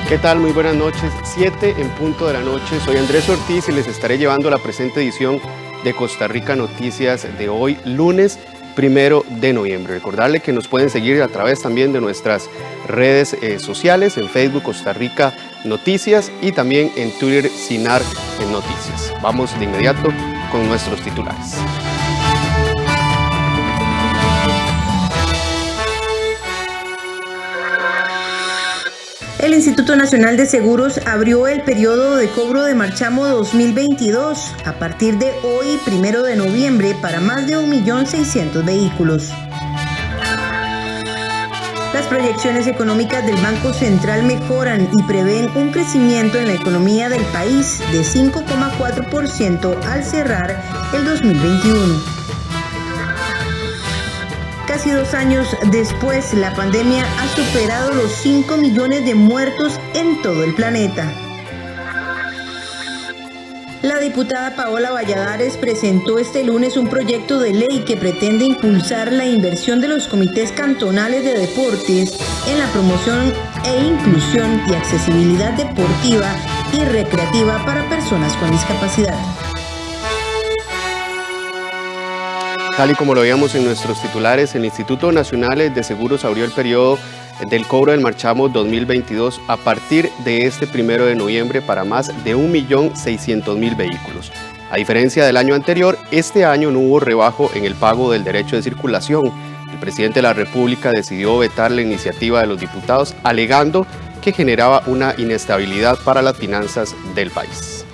¿Qué tal? Muy buenas noches. 7 en punto de la noche. Soy Andrés Ortiz y les estaré llevando la presente edición de Costa Rica Noticias de hoy, lunes 1 de noviembre. Recordarle que nos pueden seguir a través también de nuestras redes sociales, en Facebook Costa Rica Noticias y también en Twitter Cinar en Noticias. Vamos de inmediato con nuestros titulares. El Instituto Nacional de Seguros abrió el periodo de cobro de marchamo 2022 a partir de hoy, 1 de noviembre, para más de 1.600.000 vehículos. Las proyecciones económicas del Banco Central mejoran y prevén un crecimiento en la economía del país de 5,4% al cerrar el 2021. Casi 2 años después, la pandemia ha superado los 5 millones de muertos en todo el planeta. La diputada Paola Valladares presentó este lunes un proyecto de ley que pretende impulsar la inversión de los comités cantonales de deportes en la promoción e inclusión y accesibilidad deportiva y recreativa para personas con discapacidad. Tal y como lo veíamos en nuestros titulares, el Instituto Nacional de Seguros abrió el periodo del cobro del marchamo 2022 a partir de este 1 de noviembre para más de 1.600.000 vehículos. A diferencia del año anterior, este año no hubo rebajo en el pago del derecho de circulación. El presidente de la República decidió vetar la iniciativa de los diputados, alegando que generaba una inestabilidad para las finanzas del país.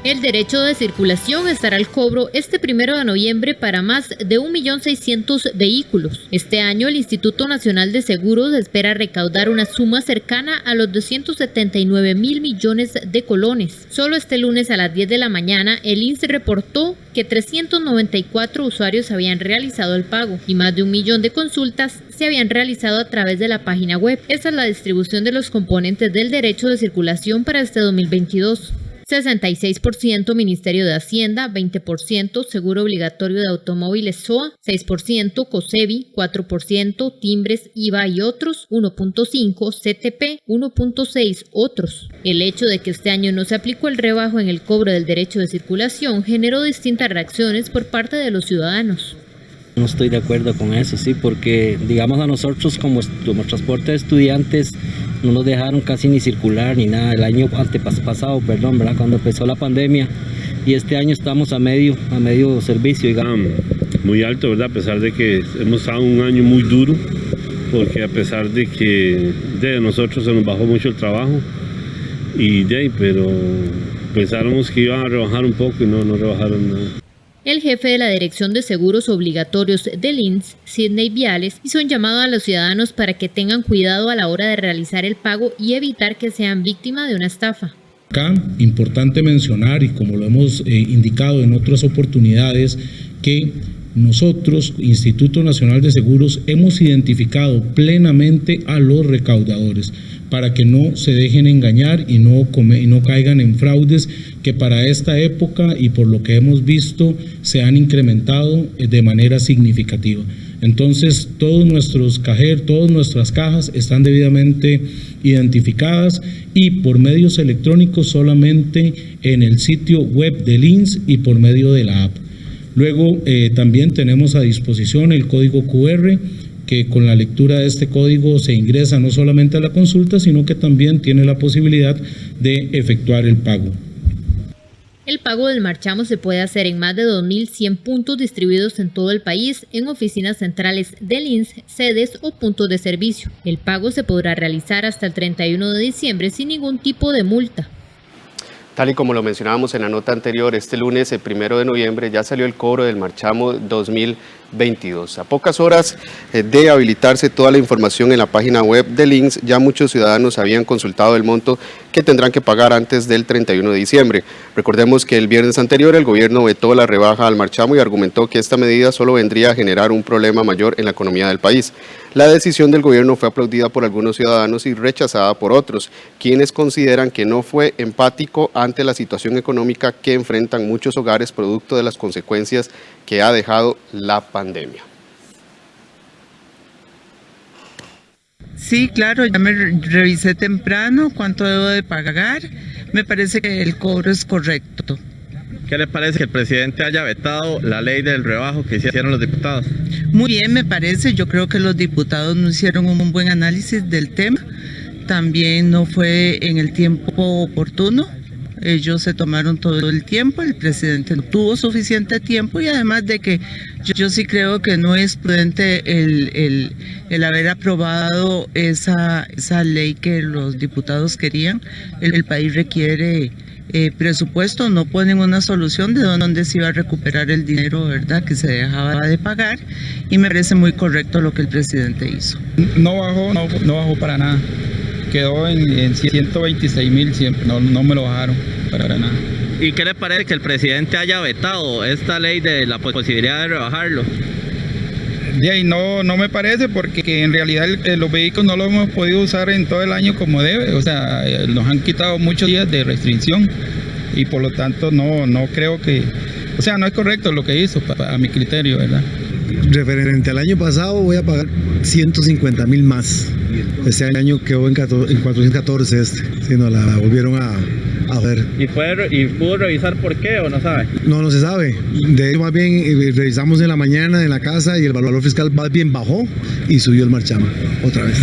El derecho de circulación estará al cobro este 1 de noviembre para más de 1.600.000 vehículos. Este año el Instituto Nacional de Seguros espera recaudar una suma cercana a los 279.000 millones de colones. Solo este lunes a las 10 de la mañana el INS reportó que 394 usuarios habían realizado el pago y más de 1 millón de consultas se habían realizado a través de la página web. Esta es la distribución de los componentes del derecho de circulación para este 2022. 66% Ministerio de Hacienda, 20% Seguro Obligatorio de Automóviles SOA, 6% COSEBI, 4% Timbres, IVA y otros, 1.5% CTP, 1.6% otros. El hecho de que este año no se aplicó el rebajo en el cobro del derecho de circulación generó distintas reacciones por parte de los ciudadanos. No estoy de acuerdo con eso, sí, porque digamos a nosotros como transporte de estudiantes no nos dejaron casi ni circular ni nada el año antepasado, ¿verdad? Cuando empezó la pandemia, y este año estamos a medio servicio, digamos. Muy alto, ¿verdad? A pesar de que hemos estado un año muy duro, porque a pesar de que de nosotros se nos bajó mucho el trabajo, pero pensábamos que iban a rebajar un poco y no rebajaron nada. El jefe de la Dirección de Seguros Obligatorios del INS, Sidney Viales, hizo un llamado a los ciudadanos para que tengan cuidado a la hora de realizar el pago y evitar que sean víctimas de una estafa. Acá, importante mencionar, y como lo hemos indicado en otras oportunidades, que nosotros, Instituto Nacional de Seguros, hemos identificado plenamente a los recaudadores para que no se dejen engañar y no caigan en fraudes que para esta época y por lo que hemos visto se han incrementado de manera significativa. Entonces todos nuestros cajeros, todas nuestras cajas están debidamente identificadas y por medios electrónicos solamente en el sitio web del INS y por medio de la app. Luego también tenemos a disposición el código QR, que con la lectura de este código se ingresa no solamente a la consulta, sino que también tiene la posibilidad de efectuar el pago. El pago del marchamo se puede hacer en más de 2.100 puntos distribuidos en todo el país, en oficinas centrales del INS, sedes o puntos de servicio. El pago se podrá realizar hasta el 31 de diciembre sin ningún tipo de multa. Tal y como lo mencionábamos en la nota anterior, este lunes, el 1 de noviembre, ya salió el cobro del marchamo 2022. A pocas horas de habilitarse toda la información en la página web del INS, ya muchos ciudadanos habían consultado el monto que tendrán que pagar antes del 31 de diciembre. Recordemos que el viernes anterior el gobierno vetó la rebaja al marchamo y argumentó que esta medida solo vendría a generar un problema mayor en la economía del país. La decisión del gobierno fue aplaudida por algunos ciudadanos y rechazada por otros, quienes consideran que no fue empático ante la situación económica que enfrentan muchos hogares producto de las consecuencias que ha dejado la pandemia. Sí, claro, ya me revisé temprano cuánto debo de pagar. Me parece que el cobro es correcto. ¿Qué le parece que el presidente haya vetado la ley del rebajo que hicieron los diputados? Muy bien, me parece. Yo creo que los diputados no hicieron un buen análisis del tema. También no fue en el tiempo oportuno. Ellos se tomaron todo el tiempo, el presidente no tuvo suficiente tiempo y además de que yo sí creo que no es prudente el haber aprobado esa ley que los diputados querían. El país requiere presupuesto, no ponen una solución de dónde se iba a recuperar el dinero, ¿verdad?, que se dejaba de pagar, y me parece muy correcto lo que el presidente hizo. No bajó para nada. Quedó en 126.000 siempre, no me lo bajaron para nada. ¿Y qué le parece que el presidente haya vetado esta ley de la posibilidad de rebajarlo? De ahí no me parece, porque en realidad los vehículos no los hemos podido usar en todo el año como debe, o sea, nos han quitado muchos días de restricción y por lo tanto no creo que, o sea, no es correcto lo que hizo a mi criterio, ¿verdad? Referente al año pasado voy a pagar 150.000 más. Este año quedó en 414, si no la volvieron a ver. ¿Y pudo revisar por qué o no sabe? No se sabe. De hecho, más bien revisamos en la mañana en la casa y el valor fiscal más bien bajó y subió el marchamo otra vez.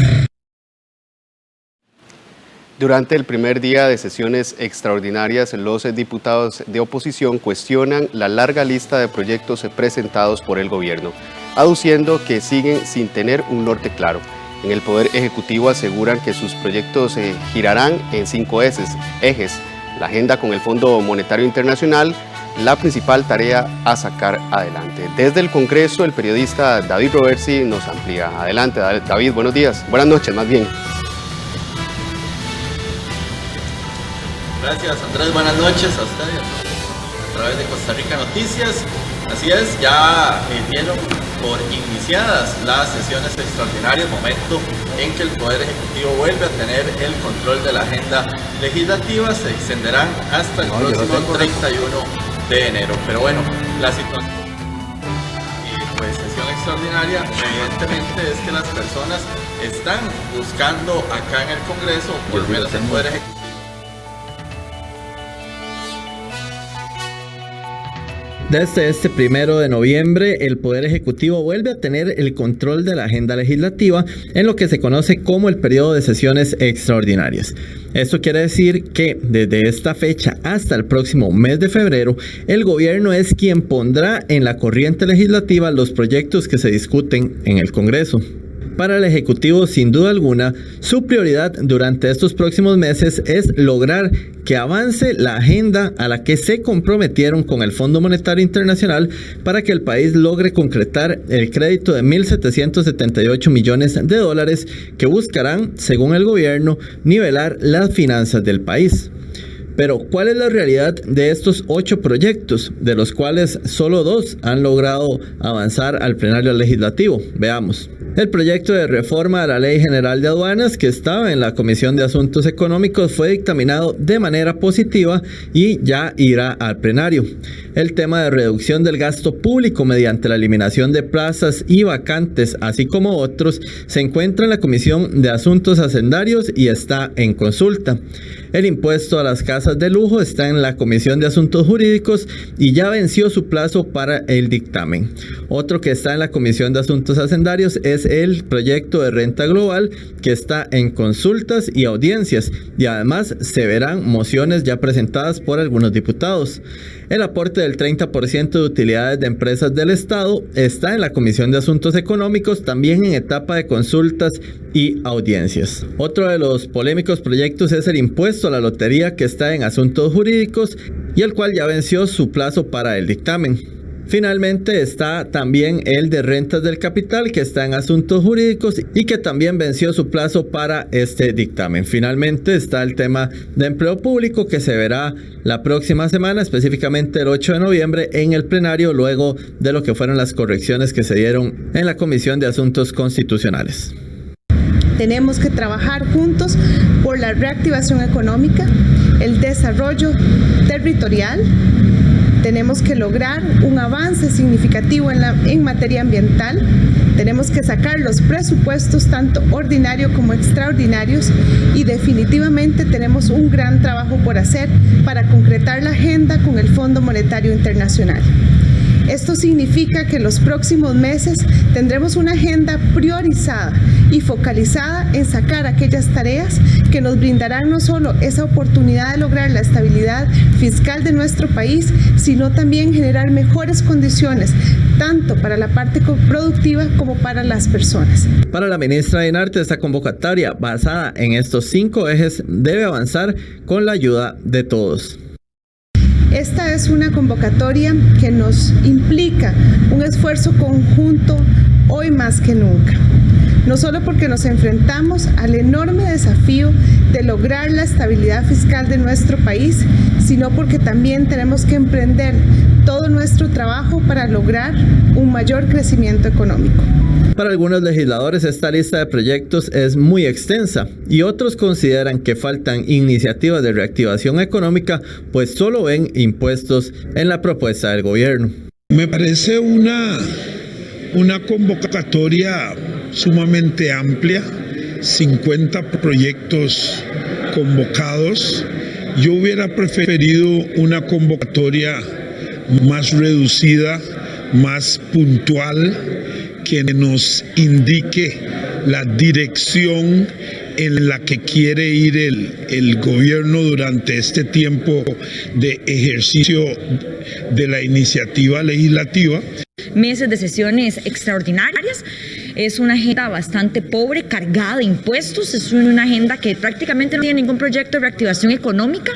Durante el primer día de sesiones extraordinarias, los diputados de oposición cuestionan la larga lista de proyectos presentados por el gobierno, aduciendo que siguen sin tener un norte claro. En el Poder Ejecutivo aseguran que sus proyectos girarán en 5 ejes. La agenda con el Fondo Monetario Internacional, la principal tarea a sacar adelante. Desde el Congreso, el periodista David Roversi nos amplía. Adelante, David, buenos días. Buenas noches, más bien. Gracias, Andrés, buenas noches a ustedes a través de Costa Rica Noticias. Así es, ya dieron por iniciadas las sesiones extraordinarias, momento en que el Poder Ejecutivo vuelve a tener el control de la agenda legislativa. Se extenderán hasta el próximo 31 de enero. Pero bueno, la situación pues sesión extraordinaria evidentemente es que las personas están buscando acá en el Congreso, por lo menos el Poder Ejecutivo. Desde este 1 de noviembre, el Poder Ejecutivo vuelve a tener el control de la agenda legislativa en lo que se conoce como el periodo de sesiones extraordinarias. Esto quiere decir que desde esta fecha hasta el próximo mes de febrero, el gobierno es quien pondrá en la corriente legislativa los proyectos que se discuten en el Congreso. Para el Ejecutivo, sin duda alguna, su prioridad durante estos próximos meses es lograr que avance la agenda a la que se comprometieron con el Fondo Monetario Internacional para que el país logre concretar el crédito de $1.778 millones que buscarán, según el gobierno, nivelar las finanzas del país. Pero, ¿cuál es la realidad de estos 8 proyectos, de los cuales solo 2 han logrado avanzar al plenario legislativo? Veamos. El proyecto de reforma a la Ley General de Aduanas, que estaba en la Comisión de Asuntos Económicos, fue dictaminado de manera positiva y ya irá al plenario. El tema de reducción del gasto público mediante la eliminación de plazas y vacantes, así como otros, se encuentra en la Comisión de Asuntos Hacendarios y está en consulta. El impuesto a las casas de lujo está en la Comisión de Asuntos Jurídicos y ya venció su plazo para el dictamen. Otro que está en la Comisión de Asuntos Hacendarios es el proyecto de renta global, que está en consultas y audiencias, y además se verán mociones ya presentadas por algunos diputados. El aporte del 30% de utilidades de empresas del Estado está en la Comisión de Asuntos Económicos, también en etapa de consultas y audiencias. Otro de los polémicos proyectos es el impuesto a la lotería, que está en Asuntos Jurídicos y el cual ya venció su plazo para el dictamen. Finalmente está también el de rentas del capital, que está en Asuntos Jurídicos y que también venció su plazo para este dictamen. Finalmente está el tema de empleo público, que se verá la próxima semana, específicamente el 8 de noviembre en el plenario, luego de lo que fueron las correcciones que se dieron en la Comisión de Asuntos Constitucionales. Tenemos que trabajar juntos por la reactivación económica, el desarrollo territorial, Tenemos que lograr un avance significativo en materia ambiental. Tenemos que sacar los presupuestos tanto ordinarios como extraordinarios y definitivamente tenemos un gran trabajo por hacer para concretar la agenda con el Fondo Monetario Internacional. Esto significa que en los próximos meses tendremos una agenda priorizada y focalizada en sacar aquellas tareas que nos brindarán no solo esa oportunidad de lograr la estabilidad fiscal de nuestro país, sino también generar mejores condiciones, tanto para la parte productiva como para las personas. Para la ministra de INARTE, esta convocatoria basada en estos 5 ejes debe avanzar con la ayuda de todos. Esta es una convocatoria que nos implica un esfuerzo conjunto hoy más que nunca. No solo porque nos enfrentamos al enorme desafío de lograr la estabilidad fiscal de nuestro país, sino porque también tenemos que emprender todo nuestro trabajo para lograr un mayor crecimiento económico. Para algunos legisladores esta lista de proyectos es muy extensa y otros consideran que faltan iniciativas de reactivación económica, pues solo ven impuestos en la propuesta del gobierno. Me parece una convocatoria sumamente amplia, 50 proyectos convocados. Yo hubiera preferido una convocatoria más reducida, más puntual, que nos indique la dirección en la que quiere ir el gobierno durante este tiempo de ejercicio de la iniciativa legislativa. Meses de sesiones extraordinarias. Es una agenda bastante pobre, cargada de impuestos. Es una agenda que prácticamente no tiene ningún proyecto de reactivación económica.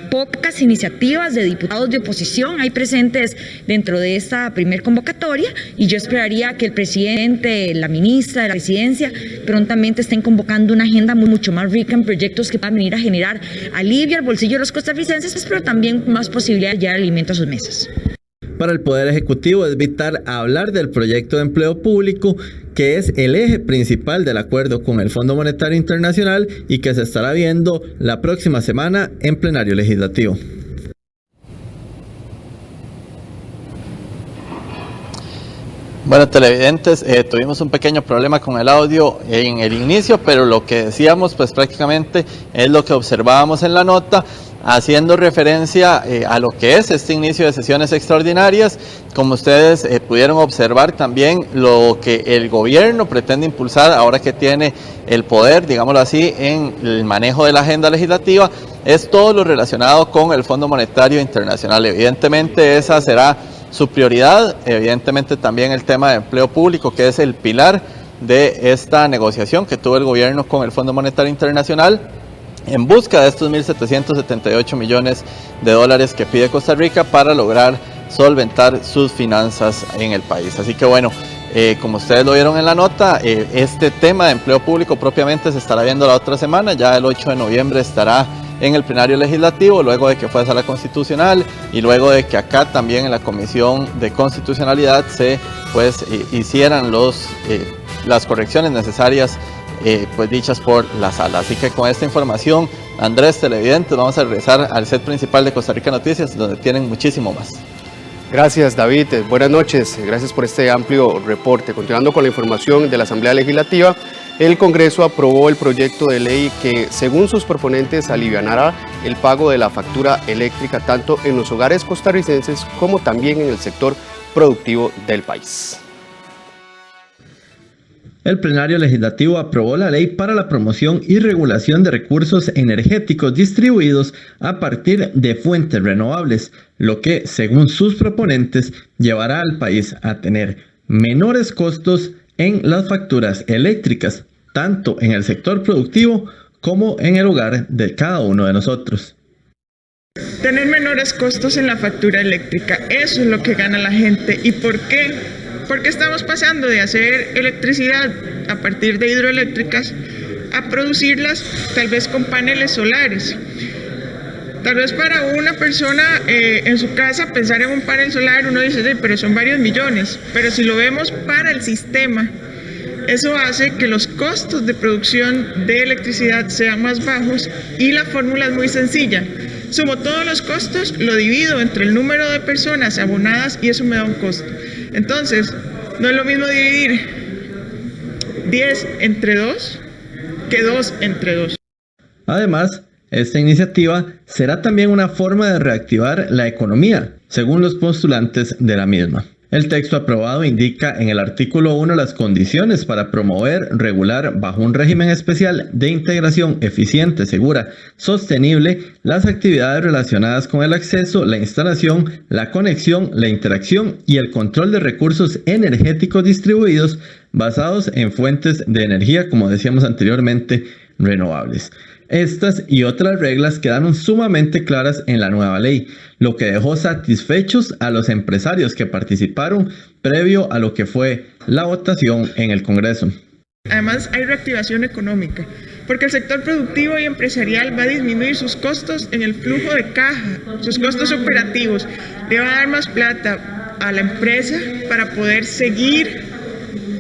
Pocas iniciativas de diputados de oposición hay presentes dentro de esta primer convocatoria y yo esperaría que el presidente, la ministra de la presidencia prontamente estén convocando una agenda mucho más rica en proyectos que puedan venir a generar alivio al bolsillo de los costarricenses, pero también más posibilidad de llevar alimento a sus mesas. Para el Poder Ejecutivo es vital hablar del proyecto de empleo público, que es el eje principal del acuerdo con el Fondo Monetario Internacional y que se estará viendo la próxima semana en plenario legislativo. Bueno, televidentes, tuvimos un pequeño problema con el audio en el inicio, pero lo que decíamos pues prácticamente es lo que observábamos en la nota, haciendo referencia a lo que es este inicio de sesiones extraordinarias. Como ustedes pudieron observar también, lo que el gobierno pretende impulsar ahora que tiene el poder, digámoslo así, en el manejo de la agenda legislativa, es todo lo relacionado con el Fondo Monetario Internacional. Evidentemente esa será su prioridad, evidentemente también el tema de empleo público, que es el pilar de esta negociación que tuvo el gobierno con el Fondo Monetario Internacional en busca de estos 1.778 millones de dólares que pide Costa Rica para lograr solventar sus finanzas en el país. Así que bueno, como ustedes lo vieron en la nota, este tema de empleo público propiamente se estará viendo la otra semana. Ya el 8 de noviembre estará en el plenario legislativo, luego de que fue a Sala Constitucional y luego de que acá también en la Comisión de Constitucionalidad se hicieran las correcciones necesarias dichas por la sala. Así que con esta información, Andrés, televidentes, vamos a regresar al set principal de Costa Rica Noticias, donde tienen muchísimo más. Gracias, David. Buenas noches. Gracias por este amplio reporte. Continuando con la información de la Asamblea Legislativa, el Congreso aprobó el proyecto de ley que, según sus proponentes, alivianará el pago de la factura eléctrica tanto en los hogares costarricenses como también en el sector productivo del país. El plenario legislativo aprobó la ley para la promoción y regulación de recursos energéticos distribuidos a partir de fuentes renovables, lo que, según sus proponentes, llevará al país a tener menores costos en las facturas eléctricas, tanto en el sector productivo como en el hogar de cada uno de nosotros. Tener menores costos en la factura eléctrica, eso es lo que gana la gente. ¿Y por qué? Porque estamos pasando de hacer electricidad a partir de hidroeléctricas a producirlas tal vez con paneles solares. Tal vez para una persona en su casa pensar en un panel solar, uno dice, pero son varios millones. Pero si lo vemos para el sistema, eso hace que los costos de producción de electricidad sean más bajos y la fórmula es muy sencilla. Sumo todos los costos, lo divido entre el número de personas abonadas y eso me da un costo. Entonces, no es lo mismo dividir 10 entre 2 que 2 entre 2. Además, esta iniciativa será también una forma de reactivar la economía, según los postulantes de la misma. El texto aprobado indica en el artículo 1 las condiciones para promover, regular, bajo un régimen especial de integración eficiente, segura, sostenible, las actividades relacionadas con el acceso, la instalación, la conexión, la interacción y el control de recursos energéticos distribuidos basados en fuentes de energía, como decíamos anteriormente, renovables. Estas y otras reglas quedaron sumamente claras en la nueva ley, lo que dejó satisfechos a los empresarios que participaron previo a lo que fue la votación en el Congreso. Además, hay reactivación económica, porque el sector productivo y empresarial va a disminuir sus costos en el flujo de caja, sus costos operativos. Le va a dar más plata a la empresa para poder seguir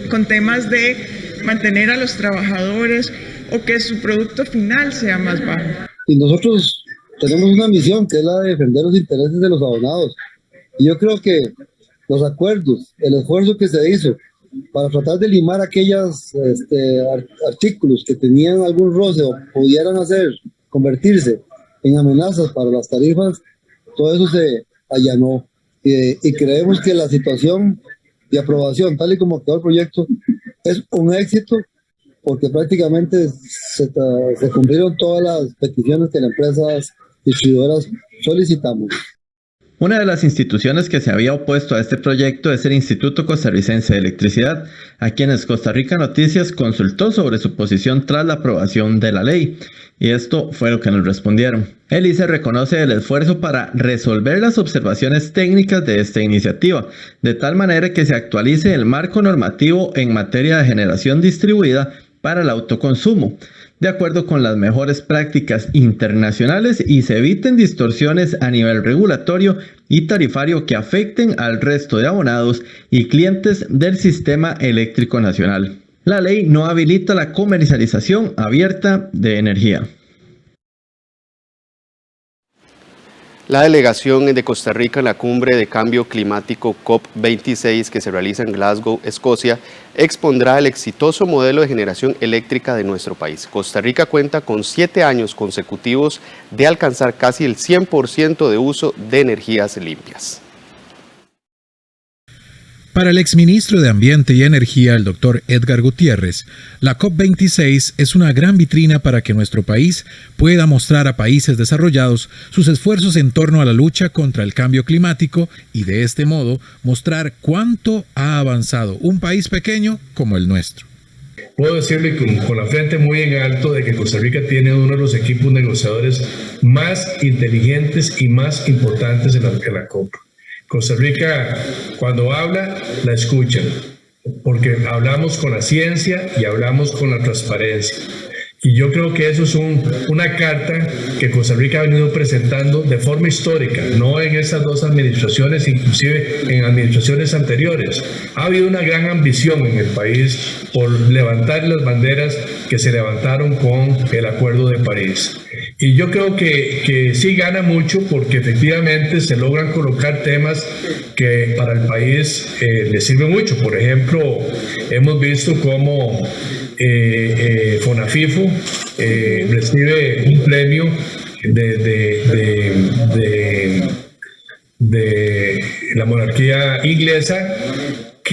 con temas de mantener a los trabajadores o que su producto final sea más bajo. Y nosotros tenemos una misión que es la de defender los intereses de los abonados. Y yo creo que los acuerdos, el esfuerzo que se hizo para tratar de limar aquellos artículos que tenían algún roce o pudieran convertirse en amenazas para las tarifas, todo eso se allanó. Y creemos que la situación de aprobación, tal y como quedó el proyecto, es un éxito, porque prácticamente se cumplieron todas las peticiones que las empresas distribuidoras solicitamos. Una de las instituciones que se había opuesto a este proyecto es el Instituto Costarricense de Electricidad, a quienes Costa Rica Noticias consultó sobre su posición tras la aprobación de la ley. Y esto fue lo que nos respondieron. El ICE reconoce el esfuerzo para resolver las observaciones técnicas de esta iniciativa, de tal manera que se actualice el marco normativo en materia de generación distribuida para el autoconsumo, de acuerdo con las mejores prácticas internacionales, y se eviten distorsiones a nivel regulatorio y tarifario que afecten al resto de abonados y clientes del sistema eléctrico nacional. La ley no habilita la comercialización abierta de energía. La delegación de Costa Rica en la Cumbre de Cambio Climático COP26 que se realiza en Glasgow, Escocia, expondrá el exitoso modelo de generación eléctrica de nuestro país. Costa Rica cuenta con 7 años consecutivos de alcanzar casi el 100% de uso de energías limpias. Para el exministro de Ambiente y Energía, el doctor Edgar Gutiérrez, la COP26 es una gran vitrina para que nuestro país pueda mostrar a países desarrollados sus esfuerzos en torno a la lucha contra el cambio climático y de este modo mostrar cuánto ha avanzado un país pequeño como el nuestro. Puedo decirle con la frente muy en alto de que Costa Rica tiene uno de los equipos negociadores más inteligentes y más importantes en la COP. Costa Rica, cuando habla, la escuchan, porque hablamos con la ciencia y hablamos con la transparencia. Y yo creo que eso es una carta que Costa Rica ha venido presentando de forma histórica, no en estas dos administraciones, inclusive en administraciones anteriores. Ha habido una gran ambición en el país por levantar las banderas que se levantaron con el Acuerdo de París. Y yo creo que sí gana mucho porque efectivamente se logran colocar temas que para el país le sirven mucho. Por ejemplo, hemos visto cómo FONAFIFO recibe un premio de la monarquía inglesa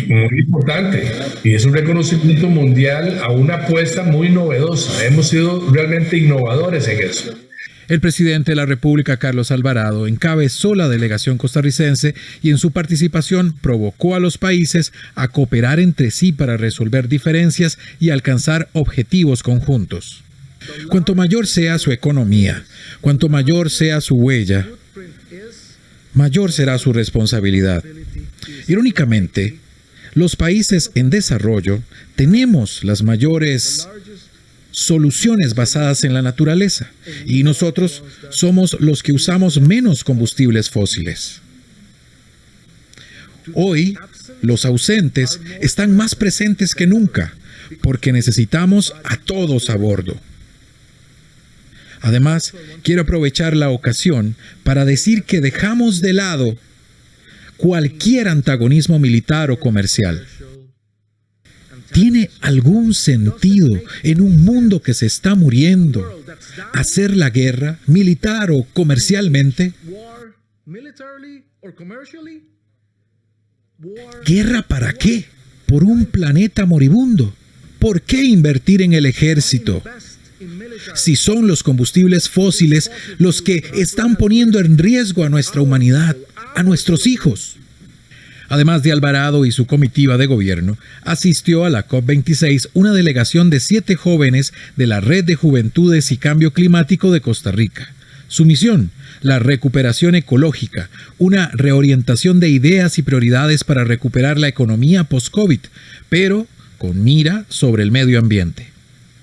muy importante, y es un reconocimiento mundial a una apuesta muy novedosa. Hemos sido realmente innovadores en eso. El presidente de la República, Carlos Alvarado, encabezó la delegación costarricense y en su participación provocó a los países a cooperar entre sí para resolver diferencias y alcanzar objetivos conjuntos. Cuanto mayor sea su economía, cuanto mayor sea su huella, mayor será su responsabilidad. Irónicamente, los países en desarrollo tenemos las mayores soluciones basadas en la naturaleza y nosotros somos los que usamos menos combustibles fósiles. Hoy, los ausentes están más presentes que nunca porque necesitamos a todos a bordo. Además, quiero aprovechar la ocasión para decir que dejamos de lado cualquier antagonismo militar o comercial. ¿Tiene algún sentido en un mundo que se está muriendo hacer la guerra, militar o comercialmente? ¿Guerra para qué? ¿Por un planeta moribundo? ¿Por qué invertir en el ejército? Si son los combustibles fósiles los que están poniendo en riesgo a nuestra humanidad, a nuestros hijos. Además de Alvarado y su comitiva de gobierno, asistió a la COP26 una delegación de 7 jóvenes de la Red de Juventudes y Cambio Climático de Costa Rica. Su misión, la recuperación ecológica, una reorientación de ideas y prioridades para recuperar la economía post-COVID, pero con mira sobre el medio ambiente.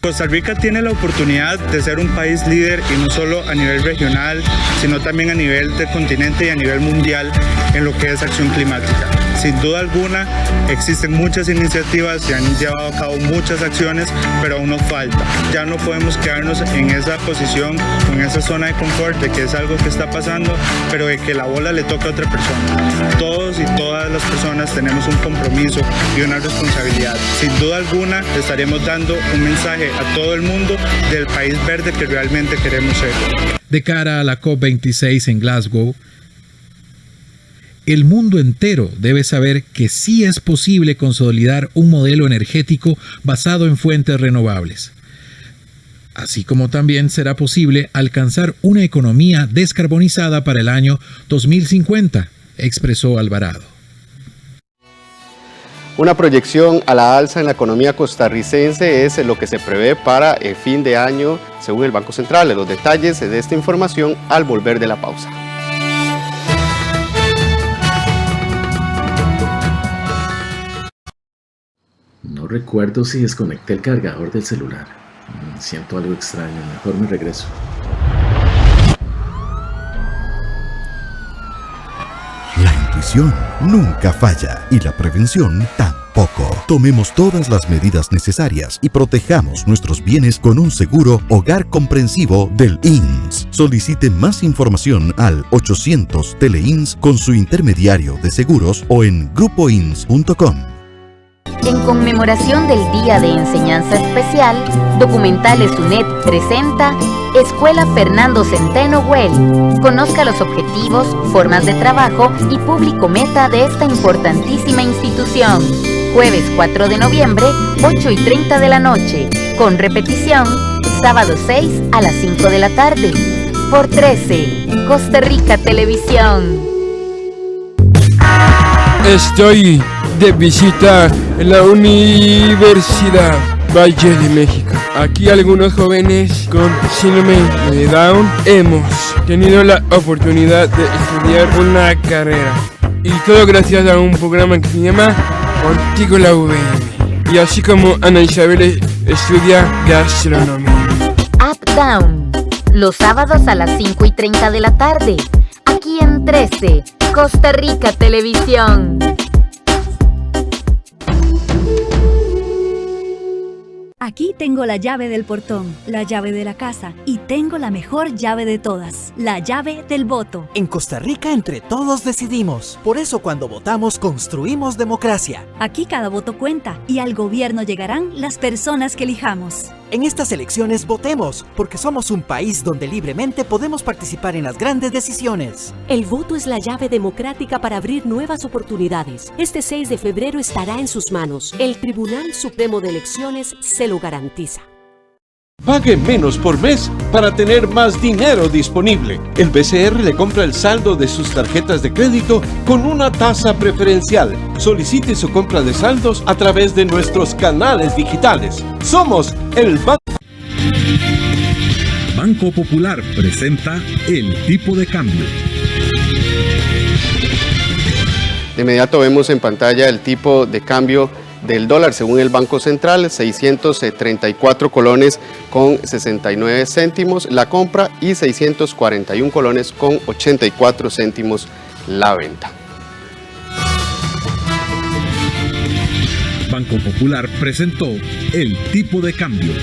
Costa Rica tiene la oportunidad de ser un país líder y no solo a nivel regional, sino también a nivel del continente y a nivel mundial en lo que es acción climática. Sin duda alguna, existen muchas iniciativas, se han llevado a cabo muchas acciones, pero aún nos falta. Ya no podemos quedarnos en esa posición, en esa zona de confort de que es algo que está pasando, pero de que la bola le toca a otra persona. Todos y todas las personas tenemos un compromiso y una responsabilidad. Sin duda alguna, estaremos dando un mensaje a todo el mundo del país verde que realmente queremos ser. De cara a la COP26 en Glasgow, el mundo entero debe saber que sí es posible consolidar un modelo energético basado en fuentes renovables. Así como también será posible alcanzar una economía descarbonizada para el año 2050, expresó Alvarado. Una proyección a la alza en la economía costarricense es lo que se prevé para el fin de año, según el Banco Central. Los detalles de esta información al volver de la pausa. No recuerdo si desconecté el cargador del celular. Siento algo extraño, mejor me regreso. La intuición nunca falla y la prevención tampoco. Tomemos todas las medidas necesarias y protejamos nuestros bienes con un seguro hogar comprensivo del INS. Solicite más información al 800 TeleINS con su intermediario de seguros o en grupoins.com. En conmemoración del Día de Enseñanza Especial, Documentales UNED presenta Escuela Fernando Centeno Güell. Conozca los objetivos, formas de trabajo y público meta de esta importantísima institución. Jueves 4 de noviembre, 8:30 de la noche. Con repetición, sábado 6 a las 5 de la tarde. Por 13, Costa Rica Televisión. Estoy de visita en la Universidad Valle de México. Aquí algunos jóvenes con síndrome de Down hemos tenido la oportunidad de estudiar una carrera. Y todo gracias a un programa que se llama Contigo la VM. Y así como Ana Isabel estudia gastronomía. Up Down, los sábados a las 5:30 de la tarde. Aquí en 13, Costa Rica Televisión. Aquí tengo la llave del portón, la llave de la casa y tengo la mejor llave de todas, la llave del voto. En Costa Rica entre todos decidimos. Por eso cuando votamos construimos democracia. Aquí cada voto cuenta y al gobierno llegarán las personas que elijamos. En estas elecciones votemos, porque somos un país donde libremente podemos participar en las grandes decisiones. El voto es la llave democrática para abrir nuevas oportunidades. Este 6 de febrero estará en sus manos. El Tribunal Supremo de Elecciones se lo garantiza. Pague menos por mes para tener más dinero disponible. El BCR le compra el saldo de sus tarjetas de crédito con una tasa preferencial. Solicite su compra de saldos a través de nuestros canales digitales. Somos el Banco. Banco Popular presenta el tipo de cambio. De inmediato vemos en pantalla el tipo de cambio del dólar según el Banco Central, 634 colones con 69 céntimos la compra y 641 colones con 84 céntimos la venta. Banco Popular presentó el tipo de cambio.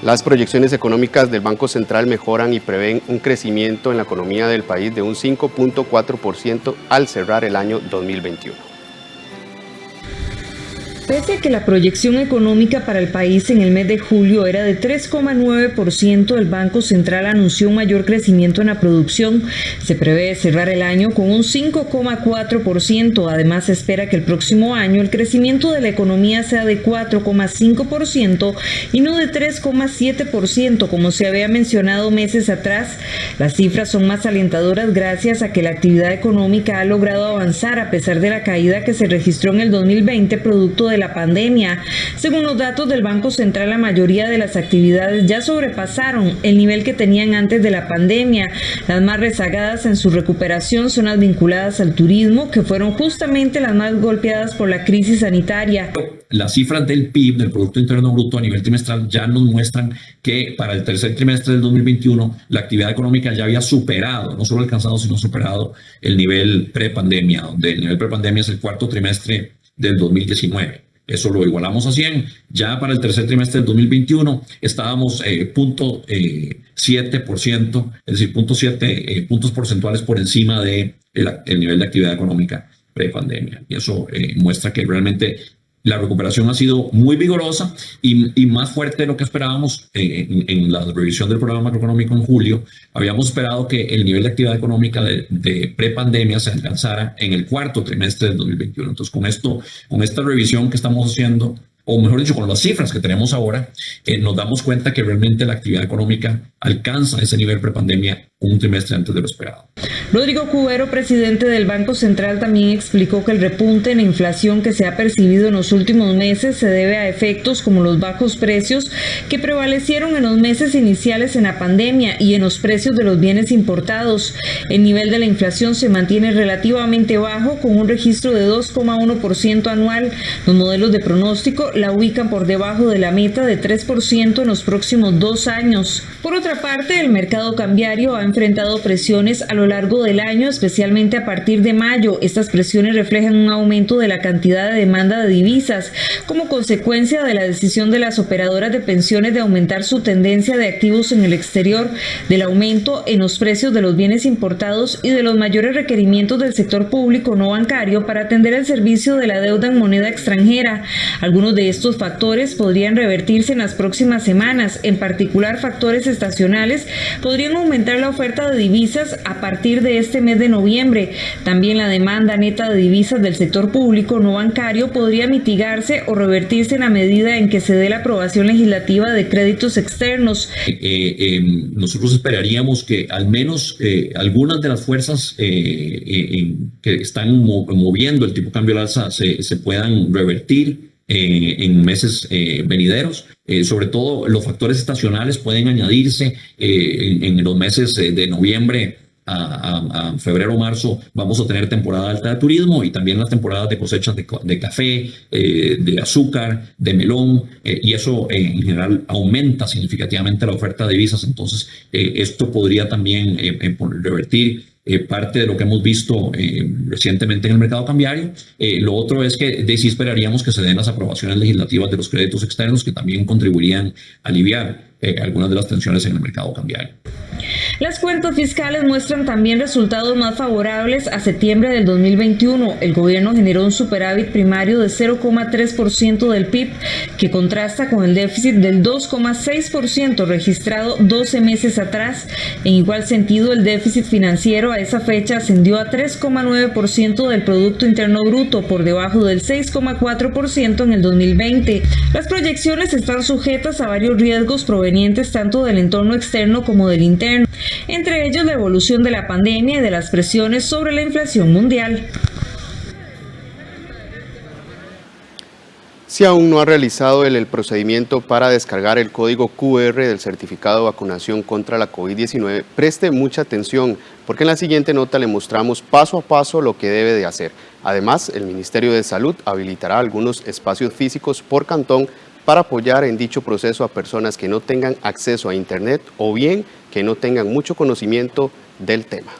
Las proyecciones económicas del Banco Central mejoran y prevén un crecimiento en la economía del país de un 5.4% al cerrar el año 2021. Pese a que la proyección económica para el país en el mes de julio era de 3,9%, el Banco Central anunció un mayor crecimiento en la producción. Se prevé cerrar el año con un 5,4%. Además, se espera que el próximo año el crecimiento de la economía sea de 4,5% y no de 3,7%, como se había mencionado meses atrás. Las cifras son más alentadoras gracias a que la actividad económica ha logrado avanzar a pesar de la caída que se registró en el 2020 producto de la pandemia. Según los datos del Banco Central, la mayoría de las actividades ya sobrepasaron el nivel que tenían antes de la pandemia. Las más rezagadas en su recuperación son las vinculadas al turismo, que fueron justamente las más golpeadas por la crisis sanitaria. Las cifras del PIB, del Producto Interno Bruto a nivel trimestral, ya nos muestran que para el tercer trimestre del 2021 la actividad económica ya había superado, no solo alcanzado, sino superado el nivel prepandemia, donde el nivel prepandemia es el cuarto trimestre del 2019. Eso lo igualamos a 100. Ya para el tercer trimestre del 2021 estábamos 0.7%, es decir, 0.7 puntos porcentuales por encima del nivel de actividad económica prepandemia. Y eso muestra que realmente la recuperación ha sido muy vigorosa y más fuerte de lo que esperábamos. En la revisión del programa macroeconómico en julio, habíamos esperado que el nivel de actividad económica de prepandemia se alcanzara en el cuarto trimestre del 2021. Entonces, con esta revisión que estamos haciendo, o mejor dicho, con las cifras que tenemos ahora, nos damos cuenta que realmente la actividad económica alcanza ese nivel prepandemia un trimestre antes de lo esperado. Rodrigo Cubero, presidente del Banco Central, también explicó que el repunte en la inflación que se ha percibido en los últimos meses se debe a efectos como los bajos precios que prevalecieron en los meses iniciales en la pandemia y en los precios de los bienes importados. El nivel de la inflación se mantiene relativamente bajo, con un registro de 2,1% anual. Los modelos de pronóstico la ubican por debajo de la meta de 3% en los próximos 2 años. Por otra parte, el mercado cambiario ha enfrentado presiones a lo largo del año, especialmente a partir de mayo. Estas presiones reflejan un aumento de la cantidad de demanda de divisas como consecuencia de la decisión de las operadoras de pensiones de aumentar su tendencia de activos en el exterior, del aumento en los precios de los bienes importados y de los mayores requerimientos del sector público no bancario para atender el servicio de la deuda en moneda extranjera. Algunos de estos factores podrían revertirse en las próximas semanas. En particular, factores estacionales podrían aumentar la oferta de divisas a partir de este mes de noviembre. También la demanda neta de divisas del sector público no bancario podría mitigarse o revertirse en la medida en que se dé la aprobación legislativa de créditos externos. Nosotros esperaríamos que al menos algunas de las fuerzas que están moviendo el tipo de cambio al alza se puedan revertir en meses venideros. Sobre todo los factores estacionales pueden añadirse en los meses de noviembre a febrero o marzo. Vamos a tener temporada alta de turismo y también las temporadas de cosechas de café, de azúcar, de melón, y eso en general aumenta significativamente la oferta de divisas. Entonces esto podría también revertir parte de lo que hemos visto recientemente en el mercado cambiario. Lo otro es que sí esperaríamos que se den las aprobaciones legislativas de los créditos externos, que también contribuirían a aliviar algunas de las tensiones en el mercado cambiario. Las cuentas fiscales muestran también resultados más favorables a septiembre del 2021. El gobierno generó un superávit primario de 0,3% del PIB, que contrasta con el déficit del 2,6% registrado 12 meses atrás. En igual sentido, el déficit financiero a esa fecha ascendió a 3,9% del Producto Interno Bruto, por debajo del 6,4% en el 2020. Las proyecciones están sujetas a varios riesgos provenientes tanto del entorno externo como del interno, entre ellos la evolución de la pandemia y de las presiones sobre la inflación mundial. Si aún no ha realizado el procedimiento para descargar el código QR del certificado de vacunación contra la COVID-19, preste mucha atención, porque en la siguiente nota le mostramos paso a paso lo que debe de hacer. Además, el Ministerio de Salud habilitará algunos espacios físicos por cantón para apoyar en dicho proceso a personas que no tengan acceso a Internet o bien que no tengan mucho conocimiento del tema.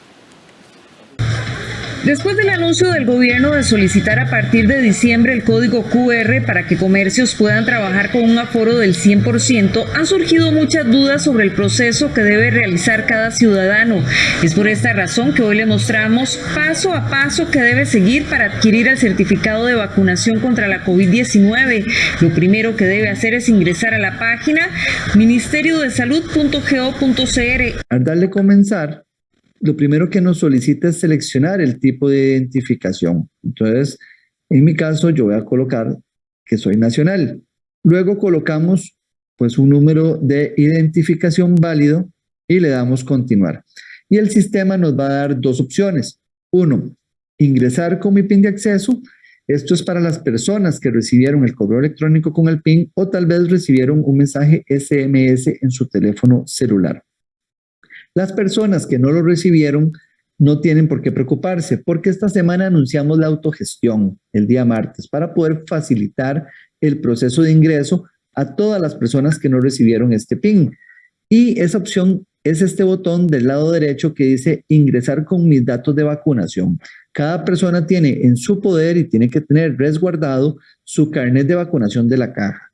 Después del anuncio del gobierno de solicitar a partir de diciembre el código QR para que comercios puedan trabajar con un aforo del 100%, han surgido muchas dudas sobre el proceso que debe realizar cada ciudadano. Es por esta razón que hoy le mostramos paso a paso que debe seguir para adquirir el certificado de vacunación contra la COVID-19. Lo primero que debe hacer es ingresar a la página ministeriodesalud.go.cr. Al darle comenzar, lo primero que nos solicita es seleccionar el tipo de identificación. Entonces, en mi caso, yo voy a colocar que soy nacional. Luego colocamos pues un número de identificación válido y le damos continuar. Y el sistema nos va a dar dos opciones. Uno, ingresar con mi PIN de acceso. Esto es para las personas que recibieron el correo electrónico con el PIN o tal vez recibieron un mensaje SMS en su teléfono celular. Las personas que no lo recibieron no tienen por qué preocuparse, porque esta semana anunciamos la autogestión el día martes para poder facilitar el proceso de ingreso a todas las personas que no recibieron este PIN. Y esa opción es este botón del lado derecho que dice ingresar con mis datos de vacunación. Cada persona tiene en su poder y tiene que tener resguardado su carnet de vacunación de la caja.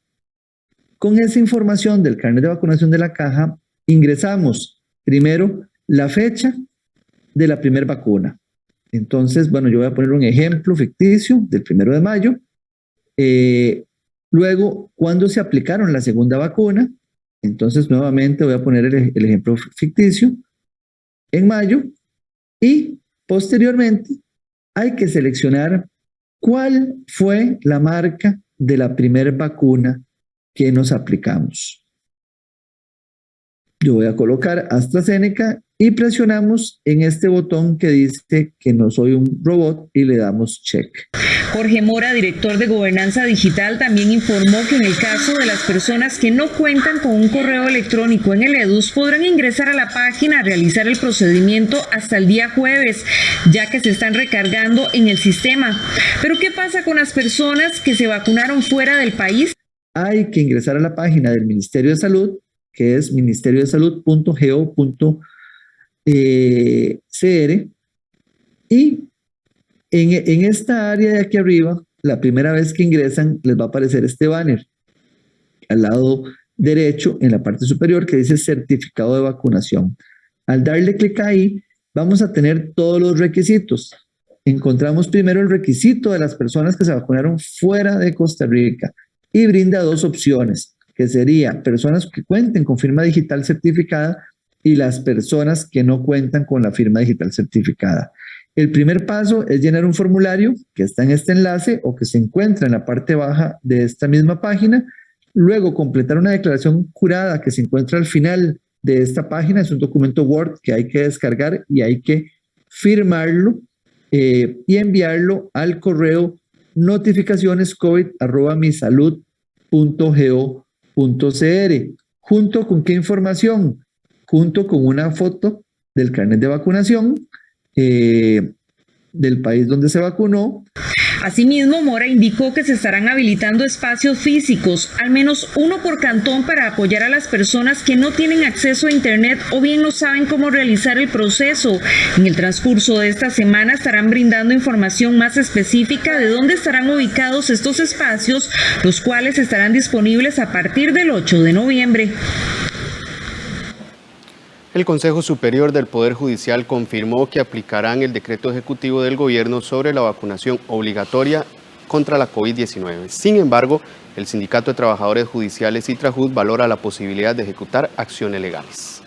Con esa información del carnet de vacunación de la caja, ingresamos primero la fecha de la primera vacuna. Entonces, bueno, yo voy a poner un ejemplo ficticio del 1 de mayo. Luego, ¿cuándo se aplicaron la segunda vacuna? Entonces, nuevamente voy a poner el ejemplo ficticio en mayo. Y posteriormente, hay que seleccionar cuál fue la marca de la primera vacuna que nos aplicamos. Yo voy a colocar AstraZeneca y presionamos en este botón que dice que no soy un robot y le damos check. Jorge Mora, director de Gobernanza Digital, también informó que en el caso de las personas que no cuentan con un correo electrónico en el EDUS podrán ingresar a la página a realizar el procedimiento hasta el día jueves, ya que se están recargando en el sistema. Pero ¿qué pasa con las personas que se vacunaron fuera del país? Hay que ingresar a la página del Ministerio de Salud, que es ministeriodesalud.go.cr, y en esta área de aquí arriba, la primera vez que ingresan, les va a aparecer este banner al lado derecho, en la parte superior, que dice certificado de vacunación. Al darle clic ahí, vamos a tener todos los requisitos. Encontramos primero el requisito de las personas que se vacunaron fuera de Costa Rica y brinda dos opciones, que sería personas que cuenten con firma digital certificada y las personas que no cuentan con la firma digital certificada. El primer paso es llenar un formulario que está en este enlace o que se encuentra en la parte baja de esta misma página. Luego completar una declaración jurada que se encuentra al final de esta página. Es un documento Word que hay que descargar y hay que firmarlo y enviarlo al correo notificacionescovid@misalud.go.cr. ¿Junto con qué información? Junto con una foto del carnet de vacunación del país donde se vacunó. Asimismo, Mora indicó que se estarán habilitando espacios físicos, al menos uno por cantón, para apoyar a las personas que no tienen acceso a Internet o bien no saben cómo realizar el proceso. En el transcurso de esta semana estarán brindando información más específica de dónde estarán ubicados estos espacios, los cuales estarán disponibles a partir del 8 de noviembre. El Consejo Superior del Poder Judicial confirmó que aplicarán el decreto ejecutivo del gobierno sobre la vacunación obligatoria contra la COVID-19. Sin embargo, el Sindicato de Trabajadores Judiciales Intrajud valora la posibilidad de ejecutar acciones legales.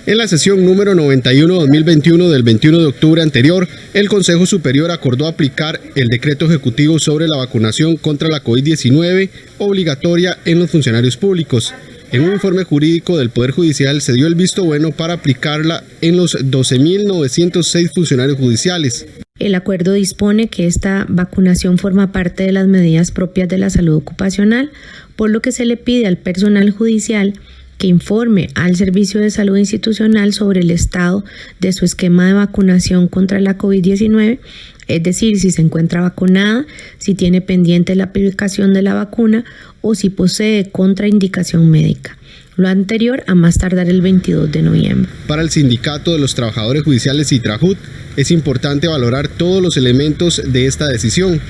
En la sesión número 91-2021 del 21 de octubre anterior, el Consejo Superior acordó aplicar el decreto ejecutivo sobre la vacunación contra la COVID-19 obligatoria en los funcionarios públicos. En un informe jurídico del Poder Judicial se dio el visto bueno para aplicarla en los 12.906 funcionarios judiciales. El acuerdo dispone que esta vacunación forma parte de las medidas propias de la salud ocupacional, por lo que se le pide al personal judicial que informe al Servicio de Salud Institucional sobre el estado de su esquema de vacunación contra la COVID-19, es decir, si se encuentra vacunada, si tiene pendiente la aplicación de la vacuna o si posee contraindicación médica. lo anterior a más tardar el 22 de noviembre. Para el Sindicato de los Trabajadores Judiciales Sitrajut, es importante valorar todos los elementos de esta decisión.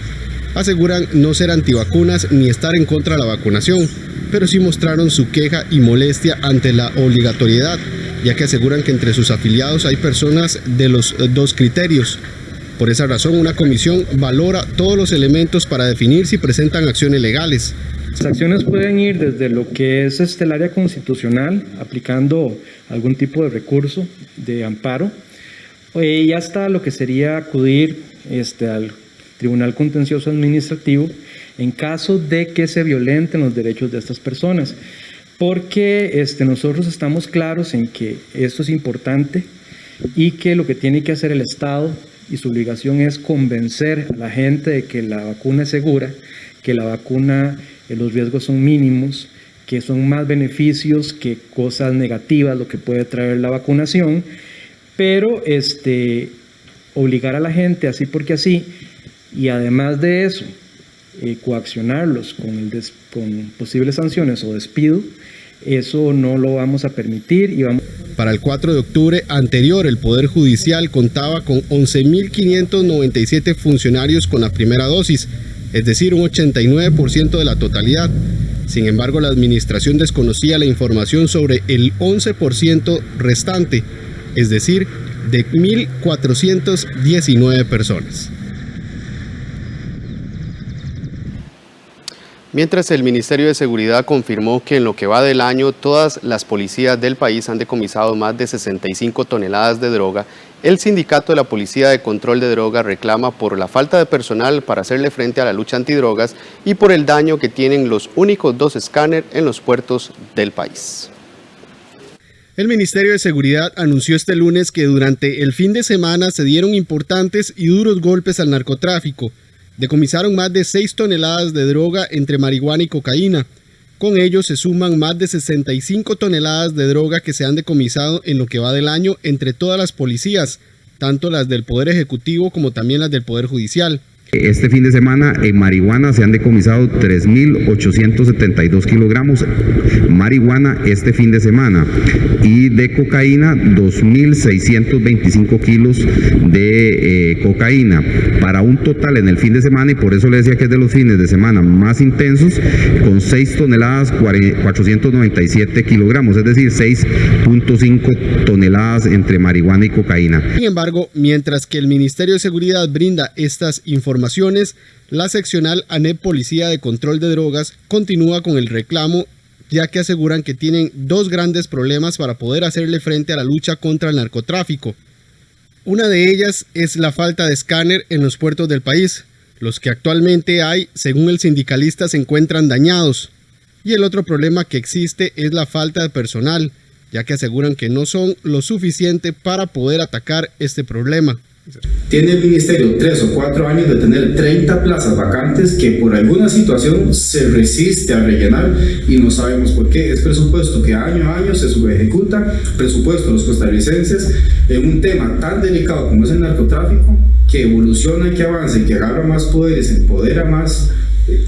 Aseguran no ser antivacunas ni estar en contra de la vacunación, pero sí mostraron su queja y molestia ante la obligatoriedad, ya que aseguran que entre sus afiliados hay personas de los dos criterios. Por esa razón, una comisión valora todos los elementos para definir si presentan acciones legales. Las acciones pueden ir desde lo que es el área constitucional, aplicando algún tipo de recurso de amparo, y hasta lo que sería acudir al Tribunal Contencioso Administrativo en caso de que se violenten los derechos de estas personas. Porque nosotros estamos claros en que esto es importante y que lo que tiene que hacer el Estado y su obligación es convencer a la gente de que la vacuna es segura, que la vacuna, los riesgos son mínimos, que son más beneficios que cosas negativas lo que puede traer la vacunación, pero obligar a la gente así porque así, y además de eso, coaccionarlos con posibles sanciones o despido, eso no lo vamos a permitir. Para el 4 de octubre anterior, el Poder Judicial contaba con 11.597 funcionarios con la primera dosis, es decir, un 89% de la totalidad. Sin embargo, la administración desconocía la información sobre el 11% restante, es decir, de 1.419 personas. Mientras el Ministerio de Seguridad confirmó que en lo que va del año todas las policías del país han decomisado más de 65 toneladas de droga, el Sindicato de la Policía de Control de Drogas reclama por la falta de personal para hacerle frente a la lucha antidrogas y por el daño que tienen los únicos 2 escáneres en los puertos del país. El Ministerio de Seguridad anunció este lunes que durante el fin de semana se dieron importantes y duros golpes al narcotráfico. Decomisaron más de 6 toneladas de droga entre marihuana y cocaína. Con ello se suman más de 65 toneladas de droga que se han decomisado en lo que va del año entre todas las policías, tanto las del Poder Ejecutivo como también las del Poder Judicial. Este fin de semana en marihuana se han decomisado 3.872 kilogramos marihuana este fin de semana, y de cocaína 2.625 kilos de cocaína, para un total en el fin de semana, y por eso le decía que es de los fines de semana más intensos, con 6 toneladas 497 kilogramos, es decir, 6.5 toneladas entre marihuana y cocaína. Sin embargo, mientras que el Ministerio de Seguridad brinda estas informaciones, la seccional ANEP Policía de Control de Drogas continúa con el reclamo, ya que aseguran que tienen 2 grandes problemas para poder hacerle frente a la lucha contra el narcotráfico. Una de ellas es la falta de escáner en los puertos del país. Los que actualmente hay, según el sindicalista, se encuentran dañados. Y el otro problema que existe es la falta de personal, ya que aseguran que no son lo suficiente para poder atacar este problema. Tiene el ministerio 3 o 4 años de tener 30 plazas vacantes que por alguna situación se resiste a rellenar y no sabemos por qué. Es presupuesto que año a año se subejecuta, presupuesto de los costarricenses en un tema tan delicado como es el narcotráfico, que evoluciona y que avanza y que agarra más poderes, empodera más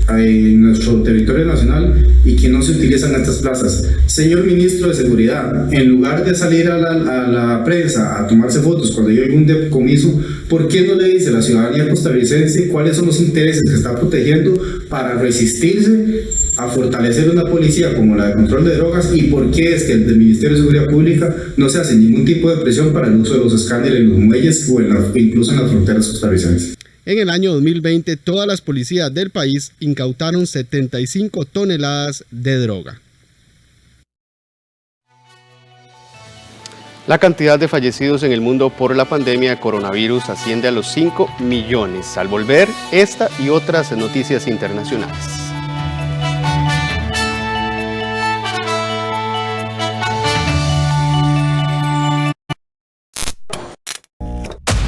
en nuestro territorio nacional, y que no se utilizan estas plazas. Señor Ministro de Seguridad, en lugar de salir a la prensa a tomarse fotos cuando hay algún decomiso, ¿por qué no le dice a la ciudadanía costarricense cuáles son los intereses que está protegiendo para resistirse a fortalecer una policía como la de control de drogas, y por qué es que el del Ministerio de Seguridad Pública no se hace ningún tipo de presión para el uso de los escáneres en los muelles o incluso en las fronteras costarricenses? En el año 2020, todas las policías del país incautaron 75 toneladas de droga. La cantidad de fallecidos en el mundo por la pandemia de coronavirus asciende a los 5 millones. Al volver, esta y otras noticias internacionales.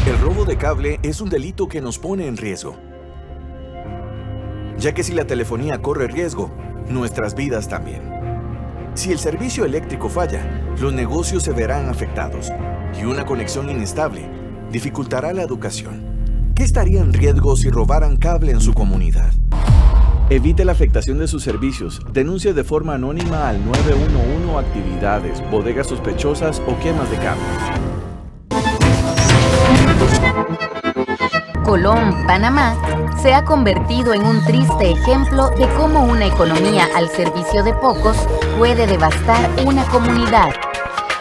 El robo de cable es un delito que nos pone en riesgo, ya que si la telefonía corre riesgo, nuestras vidas también. Si el servicio eléctrico falla, los negocios se verán afectados y una conexión inestable dificultará la educación. ¿Qué estaría en riesgo si robaran cable en su comunidad? Evite la afectación de sus servicios. Denuncie de forma anónima al 911 actividades, bodegas sospechosas o quemas de carne. Colón, Panamá, se ha convertido en un triste ejemplo de cómo una economía al servicio de pocos puede devastar una comunidad.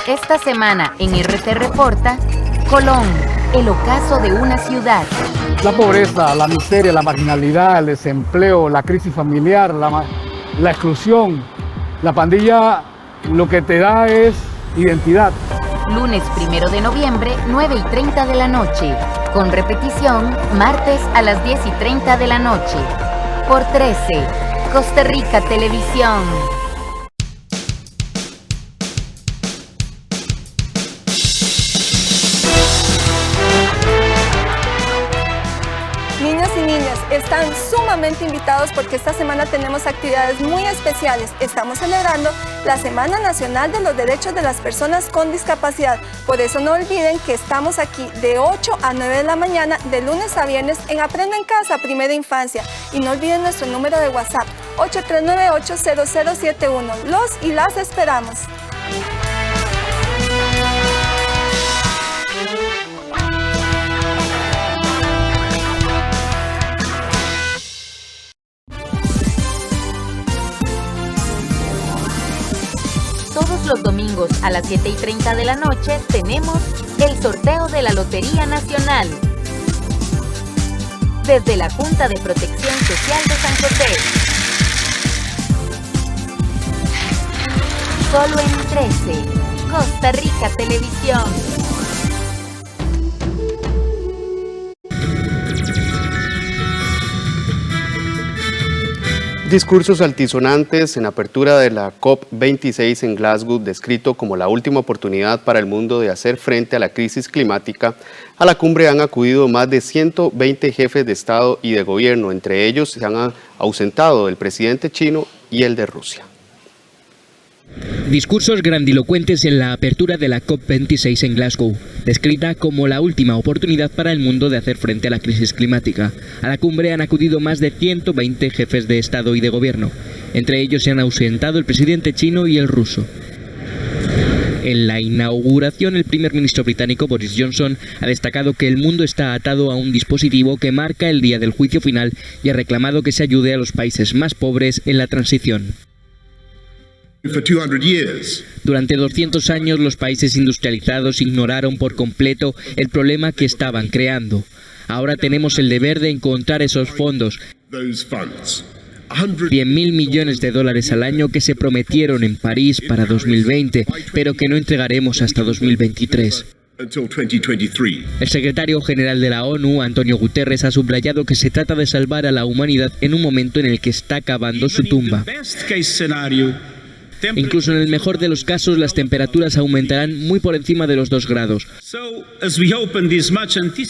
Esta semana en RT Reporta, Colón, el ocaso de una ciudad. La pobreza, la miseria, la marginalidad, el desempleo, la crisis familiar, la exclusión. La pandilla lo que te da es identidad. Lunes 1 de noviembre, 9:30 de la noche. Con repetición, martes a las 10:30 de la noche. Por 13, Costa Rica Televisión. Niños y niñas, están sumamente invitados porque esta semana tenemos actividades muy especiales. Estamos celebrando la Semana Nacional de los Derechos de las Personas con Discapacidad. Por eso no olviden que estamos aquí de 8 a 9 de la mañana, de lunes a viernes, en Aprenda en Casa, Primera Infancia. Y no olviden nuestro número de WhatsApp, 83980071. Los y las esperamos. Todos los domingos a las 7:30 de la noche tenemos el sorteo de la Lotería Nacional. Desde la Junta de Protección Social de San José. Solo en 13, Costa Rica Televisión. Discursos altisonantes en apertura de la COP26 en Glasgow, descrito como la última oportunidad para el mundo de hacer frente a la crisis climática. A la cumbre han acudido más de 120 jefes de Estado y de Gobierno. Entre ellos se han ausentado el presidente chino y el de Rusia. Discursos grandilocuentes en la apertura de la COP26 en Glasgow, descrita como la última oportunidad para el mundo de hacer frente a la crisis climática. A la cumbre han acudido más de 120 jefes de Estado y de Gobierno. Entre ellos se han ausentado el presidente chino y el ruso. En la inauguración, el primer ministro británico Boris Johnson ha destacado que el mundo está atado a un dispositivo que marca el día del juicio final y ha reclamado que se ayude a los países más pobres en la transición. Durante 200 años los países industrializados ignoraron por completo el problema que estaban creando. Ahora tenemos el deber de encontrar esos fondos. 100.000 millones de dólares al año que se prometieron en París para 2020, pero que no entregaremos hasta 2023. El secretario general de la ONU, Antonio Guterres, ha subrayado que se trata de salvar a la humanidad en un momento en el que está cavando su tumba. Incluso en el mejor de los casos, las temperaturas aumentarán muy por encima de los 2 grados.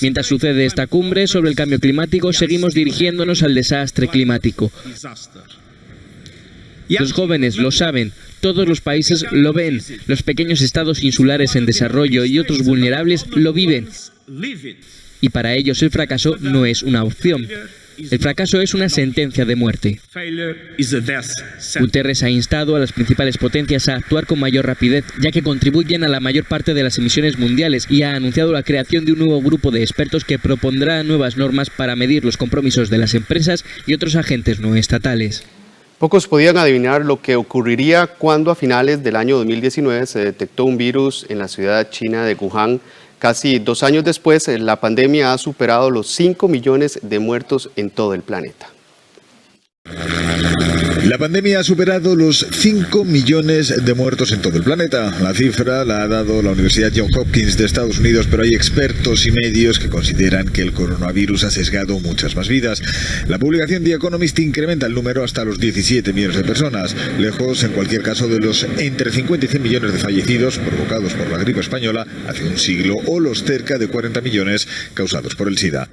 Mientras sucede esta cumbre sobre el cambio climático, seguimos dirigiéndonos al desastre climático. Los jóvenes lo saben, todos los países lo ven, los pequeños estados insulares en desarrollo y otros vulnerables lo viven. Y para ellos el fracaso no es una opción. El fracaso es una sentencia de muerte. Guterres ha instado a las principales potencias a actuar con mayor rapidez, ya que contribuyen a la mayor parte de las emisiones mundiales, y ha anunciado la creación de un nuevo grupo de expertos que propondrá nuevas normas para medir los compromisos de las empresas y otros agentes no estatales. Pocos podían adivinar lo que ocurriría cuando a finales del año 2019 se detectó un virus en la ciudad china de Wuhan. Casi 2 años después, la pandemia ha superado los 5 millones de muertos en todo el planeta. La pandemia ha superado los 5 millones de muertos en todo el planeta. La cifra la ha dado la Universidad Johns Hopkins de Estados Unidos, pero hay expertos y medios que consideran que el coronavirus ha sesgado muchas más vidas. La publicación The Economist incrementa el número hasta los 17 millones de personas, lejos en cualquier caso de los entre 50 y 100 millones de fallecidos provocados por la gripe española hace un siglo o los cerca de 40 millones causados por el SIDA.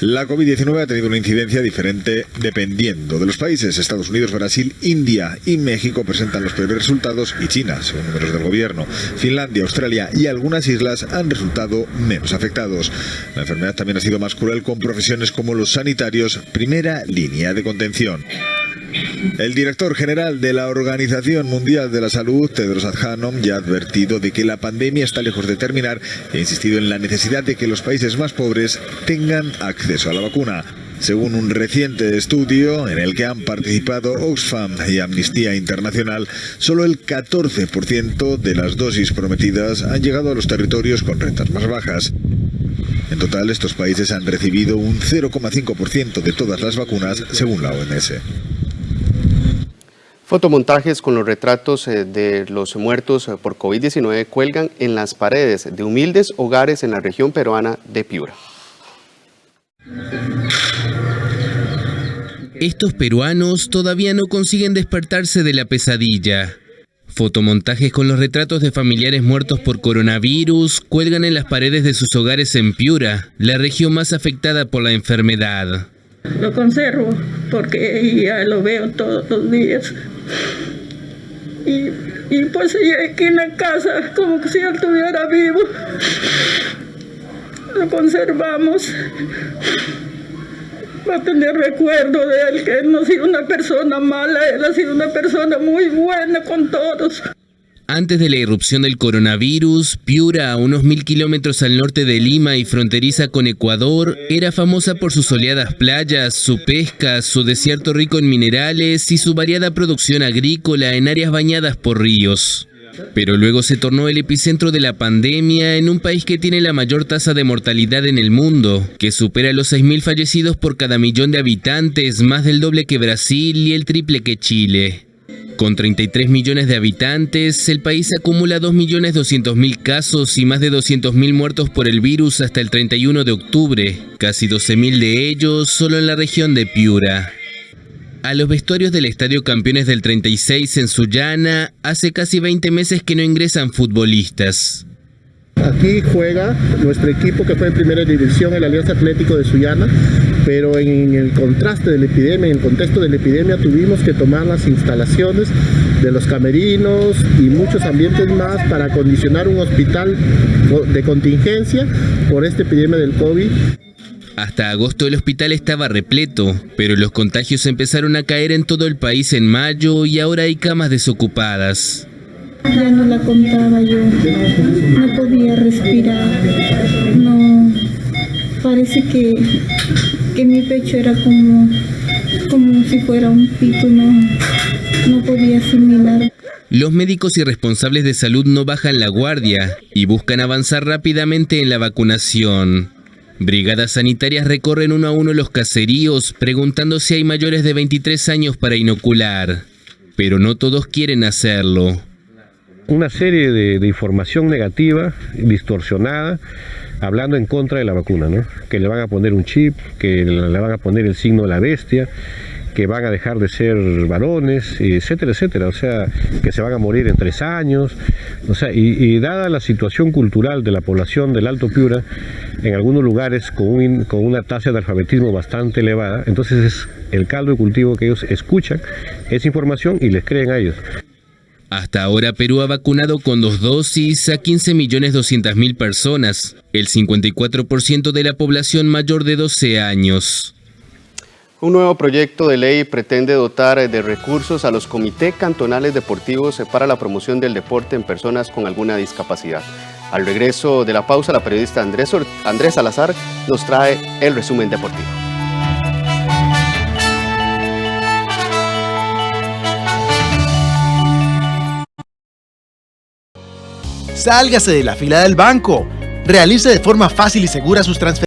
La COVID-19 ha tenido una incidencia diferente dependiendo de los países. Estados Unidos, Brasil, India y México presentan los peores resultados y China, según números del gobierno. Finlandia, Australia y algunas islas han resultado menos afectados. La enfermedad también ha sido más cruel con profesiones como los sanitarios, primera línea de contención. El director general de la Organización Mundial de la Salud, Tedros Adhanom, ya ha advertido de que la pandemia está lejos de terminar e ha insistido en la necesidad de que los países más pobres tengan acceso a la vacuna. Según un reciente estudio en el que han participado Oxfam y Amnistía Internacional, solo el 14% de las dosis prometidas han llegado a los territorios con rentas más bajas. En total, estos países han recibido un 0,5% de todas las vacunas, según la OMS. Fotomontajes con los retratos de los muertos por COVID-19 cuelgan en las paredes de humildes hogares en la región peruana de Piura. Estos peruanos todavía no consiguen despertarse de la pesadilla. Fotomontajes con los retratos de familiares muertos por coronavirus cuelgan en las paredes de sus hogares en Piura, la región más afectada por la enfermedad. Lo conservo porque ya lo veo todos los días. Y pues aquí en la casa, como que si él estuviera vivo. Lo conservamos. Va a tener recuerdo de él, que él no ha sido una persona mala, él ha sido una persona muy buena con todos. Antes de la irrupción del coronavirus, Piura, a unos 1000 kilómetros al norte de Lima y fronteriza con Ecuador, era famosa por sus soleadas playas, su pesca, su desierto rico en minerales y su variada producción agrícola en áreas bañadas por ríos. Pero luego se tornó el epicentro de la pandemia en un país que tiene la mayor tasa de mortalidad en el mundo, que supera los 6.000 fallecidos por cada millón de habitantes, más del doble que Brasil y el triple que Chile. Con 33 millones de habitantes, el país acumula 2.200.000 casos y más de 200.000 muertos por el virus hasta el 31 de octubre, casi 12.000 de ellos solo en la región de Piura. A los vestuarios del Estadio Campeones del 36 en Sullana, hace casi 20 meses que no ingresan futbolistas. Aquí juega nuestro equipo que fue en primera división, el Alianza Atlético de Sullana, pero en el contraste de la epidemia, en el contexto de la epidemia, tuvimos que tomar las instalaciones de los camerinos y muchos ambientes más para acondicionar un hospital de contingencia por esta epidemia del COVID. Hasta agosto el hospital estaba repleto, pero los contagios empezaron a caer en todo el país en mayo y ahora hay camas desocupadas. Ya no la contaba yo, no podía respirar, no, parece que mi pecho era como si fuera un pito, no podía asimilar. Los médicos y responsables de salud no bajan la guardia y buscan avanzar rápidamente en la vacunación. Brigadas sanitarias recorren uno a uno los caseríos preguntando si hay mayores de 23 años para inocular, pero no todos quieren hacerlo. Una serie de información negativa, distorsionada, hablando en contra de la vacuna, ¿no? Que le van a poner un chip, que le van a poner el signo de la bestia, que van a dejar de ser varones, etcétera, etcétera. O sea, que se van a morir en 3 años. O sea, y dada la situación cultural de la población del Alto Piura, en algunos lugares con una tasa de alfabetismo bastante elevada, entonces es el caldo de cultivo que ellos escuchan esa información y les creen a ellos. Hasta ahora Perú ha vacunado con 2 dosis a 15.200.000 personas, el 54% de la población mayor de 12 años. Un nuevo proyecto de ley pretende dotar de recursos a los comités cantonales deportivos para la promoción del deporte en personas con alguna discapacidad. Al regreso de la pausa, la periodista Andrés Salazar nos trae el resumen deportivo. Sálgase de la fila del banco. Realice de forma fácil y segura sus transferencias